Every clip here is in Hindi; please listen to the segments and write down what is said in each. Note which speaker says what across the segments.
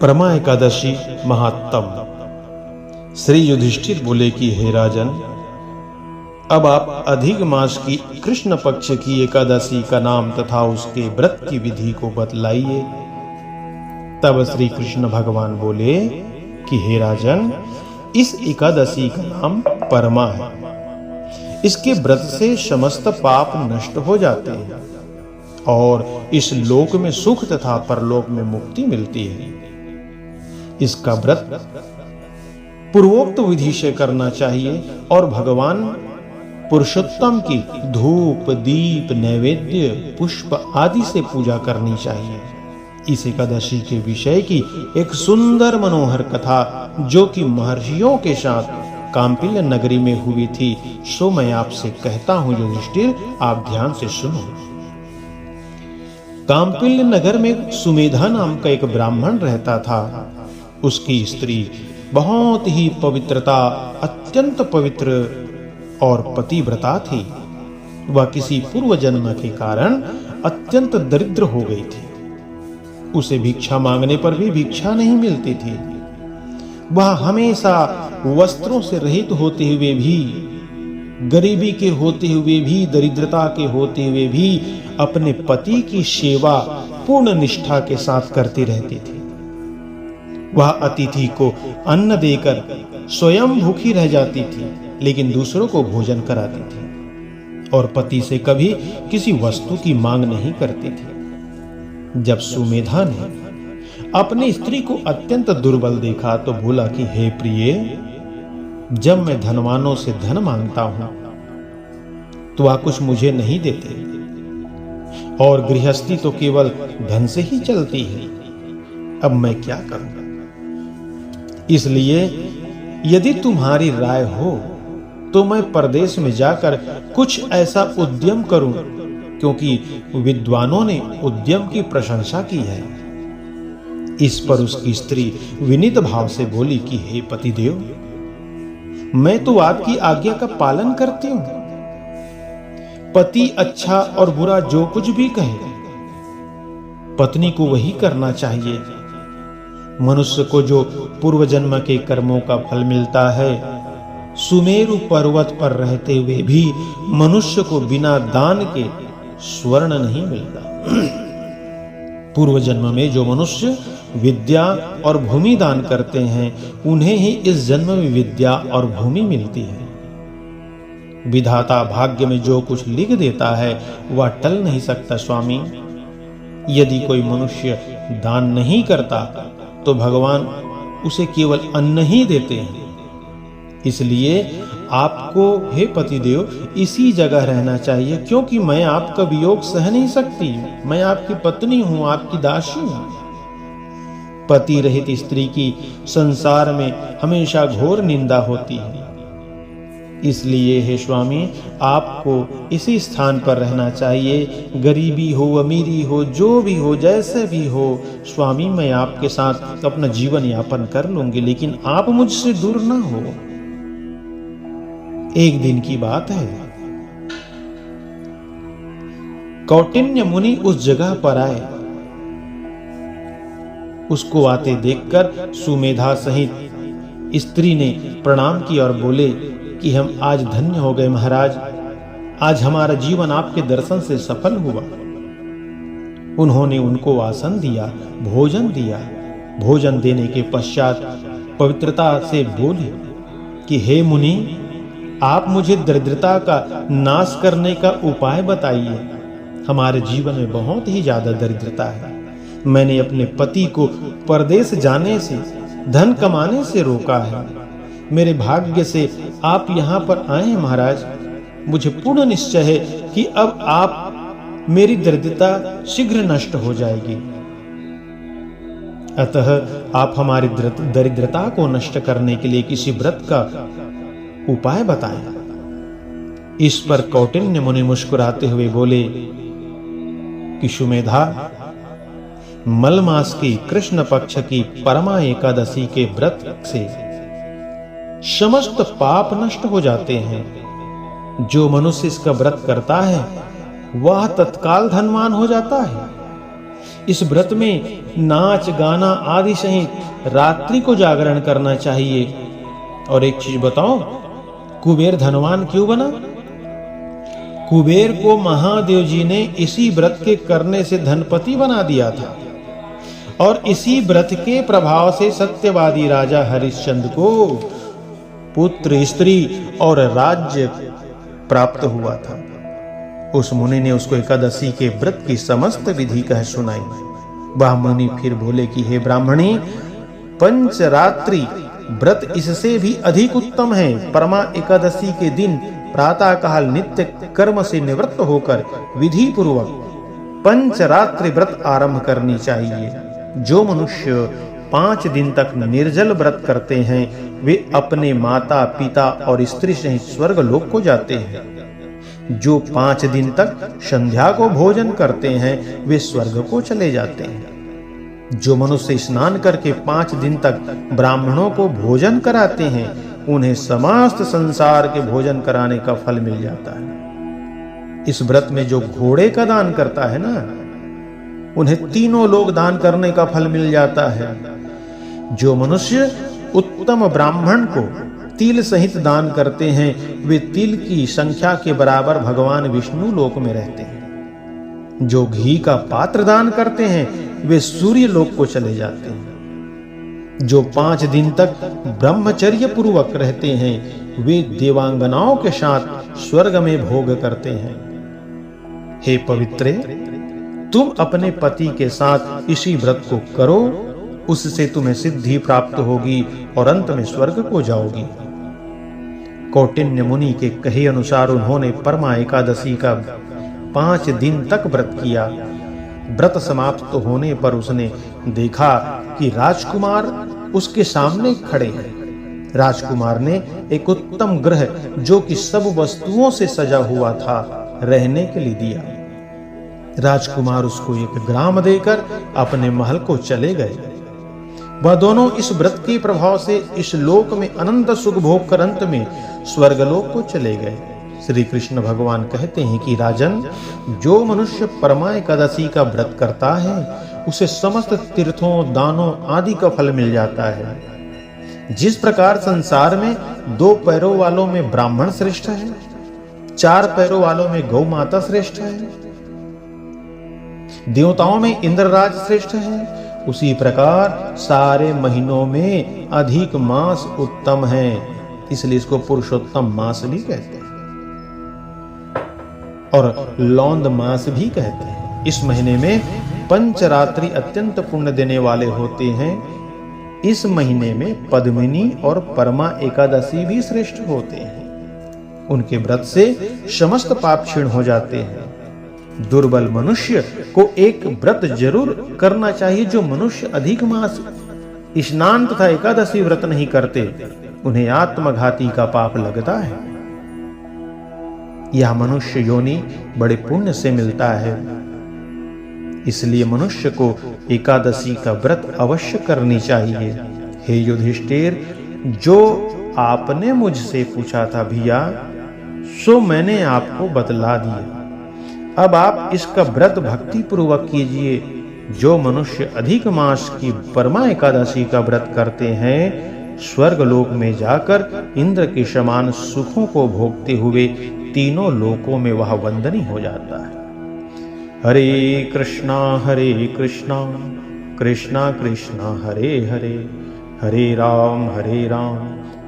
Speaker 1: परमा एकादशी महात्म। श्री युधिष्ठिर बोले कि हे राजन, अब आप अधिक मास की कृष्ण पक्ष की एकादशी का नाम तथा उसके व्रत की विधि को बतलाइए। तब श्री कृष्ण भगवान बोले कि हे राजन, इस एकादशी का नाम परमा है। इसके व्रत से समस्त पाप नष्ट हो जाते हैं और इस लोक में सुख तथा परलोक में मुक्ति मिलती है। इसका व्रत पूर्वोक्त विधि से करना चाहिए और भगवान पुरुषोत्तम की धूप, दीप, नैवेद्य, पुष्प आदि से पूजा करनी चाहिए। इस एकादशी के विषय की एक सुंदर मनोहर कथा जो कि महर्षियों के साथ कांपिल्य नगरी में हुई थी, सो मैं आपसे कहता हूं युधिष्ठिर, आप ध्यान से सुनो। कांपिल्य नगर में सुमेधा नाम का एक ब्राह्मण रहता था। उसकी स्त्री बहुत ही पवित्रता, अत्यंत पवित्र और पतिव्रता थी। वह किसी पूर्व जन्म के कारण अत्यंत दरिद्र हो गई थी। उसे भिक्षा मांगने पर भी भिक्षा नहीं मिलती थी। वह हमेशा वस्त्रों से रहित होते हुए भी, गरीबी के होते हुए भी, दरिद्रता के होते हुए भी अपने पति की सेवा पूर्ण निष्ठा के साथ करती रहती थी। वह अतिथि को अन्न देकर स्वयं भूखी रह जाती थी, लेकिन दूसरों को भोजन कराती थी और पति से कभी किसी वस्तु की मांग नहीं करती थी। जब सुमेधा ने अपनी स्त्री को अत्यंत दुर्बल देखा तो बोला कि हे प्रिय, जब मैं धनवानों से धन मांगता हूं तो वह कुछ मुझे नहीं देते और गृहस्थी तो केवल धन से ही चलती है। अब मैं क्या करूं? इसलिए यदि तुम्हारी राय हो तो मैं परदेश में जाकर कुछ ऐसा उद्यम करूं, क्योंकि विद्वानों ने उद्यम की प्रशंसा की है। इस पर उसकी स्त्री विनीत भाव से बोली कि हे पतिदेव, मैं तो आपकी आज्ञा का पालन करती हूं। पति अच्छा और बुरा जो कुछ भी कहे, पत्नी को वही करना चाहिए। मनुष्य को जो पूर्व जन्म के कर्मों का फल मिलता है, सुमेरु पर्वत पर रहते हुए भी मनुष्य को बिना दान के स्वर्ण नहीं मिलता। पूर्व जन्म में जो मनुष्य विद्या और भूमि दान करते हैं, उन्हें ही इस जन्म में विद्या और भूमि मिलती है। विधाता भाग्य में जो कुछ लिख देता है वह टल नहीं सकता स्वामी। यदि कोई मनुष्य दान नहीं करता तो भगवान उसे केवल अन्न ही देते हैं। इसलिए आपको हे पतिदेव इसी जगह रहना चाहिए, क्योंकि मैं आपका वियोग सह नहीं सकती। मैं आपकी पत्नी हूं, आपकी दासी हूं। पति रहित स्त्री की संसार में हमेशा घोर निंदा होती है। इसलिए हे स्वामी, आपको इसी स्थान पर रहना चाहिए। गरीबी हो, अमीरी हो, जो भी हो, जैसे भी हो स्वामी, मैं आपके साथ अपना जीवन यापन कर लूंगी, लेकिन आप मुझसे दूर ना हो। एक दिन की बात है, कौटिन्य मुनि उस जगह पर आए। उसको आते देखकर सुमेधा सहित स्त्री ने प्रणाम किया और बोले कि हम आज धन्य हो गए महाराज, आज हमारा जीवन आपके दर्शन से सफल हुआ। उन्होंने उनको आसन दिया, भोजन दिया। भोजन देने के पश्चात पवित्रता से बोले कि हे मुनि, आप मुझे दरिद्रता का नाश करने का उपाय बताइए। हमारे जीवन में बहुत ही ज्यादा दरिद्रता है। मैंने अपने पति को परदेश जाने से, धन कमाने से रोका है। मेरे भाग्य से आप यहाँ पर आए हैं महाराज। मुझे पूर्ण निश्चय है कि अब आप मेरी दरिद्रता शीघ्र नष्ट हो जाएगी। अतः आप हमारी दरिद्रता को नष्ट करने के लिए किसी व्रत का उपाय बताएं। इस पर कौटिन्य मुनि मुस्कुराते हुए बोले कि सुमेधा, मल मास की कृष्ण पक्ष की परमा एकादशी के व्रत से समस्त पाप नष्ट हो जाते हैं। जो मनुष्य इसका व्रत करता है वह तत्काल धनवान हो जाता है। इस व्रत में नाच गाना आदि सहित रात्रि को जागरण करना चाहिए। और एक चीज बताओ, कुबेर धनवान क्यों बना? कुबेर को महादेव जी ने इसी व्रत के करने से धनपति बना दिया था, और इसी व्रत के प्रभाव से सत्यवादी राजा हरिश्चंद्र को पुत्र, स्त्री और राज्य प्राप्त हुआ था। उस मुनि ने उसको एकादशी के व्रत की समस्त विधि कह सुनाई। वह मुनि फिर बोले कि हे ब्राह्मणी, पंचरात्रि व्रत इससे भी अधिक उत्तम है। परमा एकादशी के दिन प्रातः काल नित्य कर्म से निवृत्त होकर विधि पूर्वक पंचरात्रि व्रत आरंभ करनी चाहिए। जो मनुष्य 5 दिन तक निर्जल व्रत करते हैं वे अपने माता पिता और स्त्री सहित स्वर्ग लोक को जाते हैं। जो 5 दिन तक संध्या को भोजन करते हैं वे स्वर्ग को चले जाते हैं। जो मनुष्य स्नान करके 5 दिन तक ब्राह्मणों को भोजन कराते हैं उन्हें समस्त संसार के भोजन कराने का फल मिल जाता है। इस व्रत में जो घोड़े का दान करता है ना, उन्हें तीनों लोग दान करने का फल मिल जाता है। जो मनुष्य उत्तम ब्राह्मण को तिल सहित दान करते हैं वे तिल की संख्या के बराबर भगवान विष्णु लोक में रहते हैं। जो घी का पात्र दान करते हैं वे सूर्य लोक को चले जाते हैं। जो 5 दिन तक ब्रह्मचर्य पूर्वक रहते हैं वे देवांगनाओं के साथ स्वर्ग में भोग करते हैं। हे पवित्रे, तुम अपने पति के साथ इसी व्रत को करो, उससे तुम्हें सिद्धि प्राप्त होगी और अंत में स्वर्ग को जाओगी। कौटिन्य मुनि के कहे अनुसार उन्होंने परमा एकादशी का 5 दिन तक व्रत किया। व्रत समाप्त होने पर उसने देखा कि राजकुमार उसके सामने खड़े हैं। राजकुमार ने एक उत्तम गृह जो कि सब वस्तुओं से सजा हुआ था रहने के लिए दिया। राजकुमार उसको एक ग्राम देकर अपने महल को चले गए। वह दोनों इस व्रत के प्रभाव से इस लोक में अनंत सुख भोग कर अंत में स्वर्गलोक को चले गए। श्री कृष्ण भगवान कहते हैं कि राजन, जो मनुष्य परमा एकादशी का व्रत करता है उसे समस्त तीर्थों, दानों आदि का फल मिल जाता है। जिस प्रकार संसार में 2 पैरों वालों में ब्राह्मण श्रेष्ठ है, 4 पैरों वालों में गौ माता श्रेष्ठ है, देवताओं में इंद्रराज श्रेष्ठ है, उसी प्रकार सारे महीनों में अधिक मास उत्तम है। इसलिए इसको पुरुषोत्तम मास भी कहते हैं और लौंद मास भी कहते हैं। इस महीने में पंचरात्रि अत्यंत पुण्य देने वाले होते हैं। इस महीने में पद्मिनी और परमा एकादशी भी श्रेष्ठ होते हैं। उनके व्रत से समस्त पाप क्षीण हो जाते हैं। दुर्बल मनुष्य को एक व्रत जरूर करना चाहिए। जो मनुष्य अधिक मास स्नान तथा एकादशी व्रत नहीं करते उन्हें आत्मघाती का पाप लगता है। यह मनुष्य योनि बड़े पुण्य से मिलता है। इसलिए मनुष्य को एकादशी का व्रत अवश्य करनी चाहिए। हे युधिष्ठिर, जो आपने मुझसे पूछा था भैया, सो मैंने आपको बतला दिया। अब आप इसका व्रत भक्ति पूर्वक कीजिए। जो मनुष्य अधिक मास की परमा एकादशी का व्रत करते हैं स्वर्ग लोक में जाकर इंद्र के समान सुखों को भोगते हुए तीनों लोकों में वह वंदनीय हो जाता है। हरे कृष्णा कृष्णा कृष्णा हरे हरे, हरे राम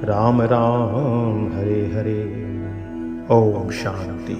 Speaker 1: राम राम हरे हरे। ओम शांति।